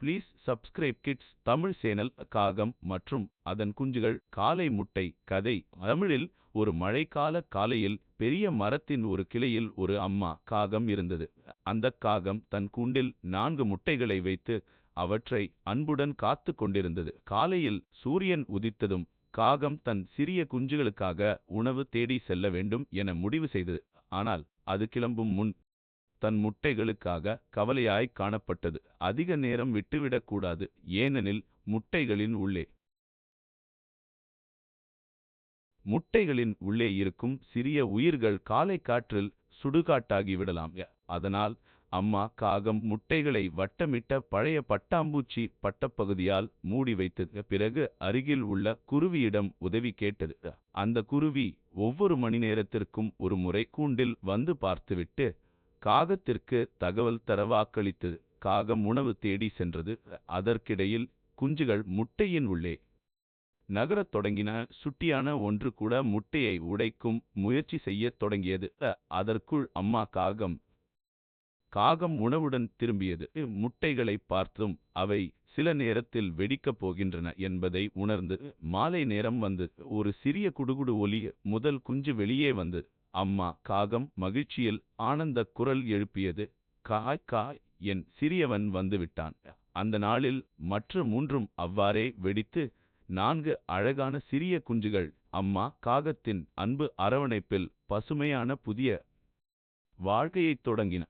Please subscribe kids Tamil channel. காகம் மற்றும் அதன் குஞ்சுகள். காலை முட்டை கதை. தமிழில் ஒரு மழைக்கால காலையில் பெரிய மரத்தின் ஒரு கிளையில் ஒரு அம்மா காகம் இருந்தது. அந்தக் காகம் தன் கூண்டில் 4 முட்டைகளை வைத்து அவற்றை அன்புடன் காத்து கொண்டிருந்தது. காலையில் சூரியன் உதித்ததும் காகம் தன் சிறிய குஞ்சுகளுக்காக உணவு தேடி செல்ல வேண்டும் என முடிவு செய்தது. ஆனால் அது கிளம்பும் முன் தன் முட்டைகளுக்காக கவலையாய் காணப்பட்டது. அதிக நேரம் விட்டுவிடக் கூடாது, ஏனெனில் முட்டைகளின் உள்ளே இருக்கும் சிறிய உயிர்கள் காலை காற்றில் சுடுகாட்டாகிவிடலாம். அதனால் அம்மா காகம் முட்டைகளை வட்டமிட்ட பழைய பட்டாம்பூச்சி பட்டப்பகுதியால் மூடி வைத்தது. பிறகு அருகில் உள்ள குருவியிடம் உதவி கேட்டது. அந்த குருவி ஒவ்வொரு மணி நேரத்திற்கும் ஒரு முறை கூண்டில் வந்து பார்த்துவிட்டு காகத்திற்கு தகவல் தர வாக்களித்தது. காகம் உணவு தேடி சென்றது. அதற்கிடையில் குஞ்சுகள் முட்டையின் உள்ளே நகரத் தொடங்கின. சுட்டியான ஒன்று கூட முட்டையை உடைக்கும் முயற்சி செய்யத் தொடங்கியது. அதற்குள் அம்மா காகம் உணவுடன் திரும்பியது. முட்டைகளைப் பார்த்தும் அவை சில நேரத்தில் வெடிக்கப் போகின்றன என்பதை உணர்ந்து மாலை நேரம் வந்து ஒரு சிறிய குடுகுடு ஒலி. முதல் குஞ்சு வெளியே வந்தது. அம்மா காகம் மகிழ்ச்சியில் ஆனந்தக் குரல் எழுப்பியது. காய் காய், என் சிறியவன் வந்துவிட்டான். அந்த நாளில் மற்ற 3ம் அவ்வாறே வெடித்து 4 அழகான சிறிய குஞ்சுகள் அம்மா காகத்தின் அன்பு அரவணைப்பில் பசுமையான புதிய வாழ்க்கையைத் தொடங்கின.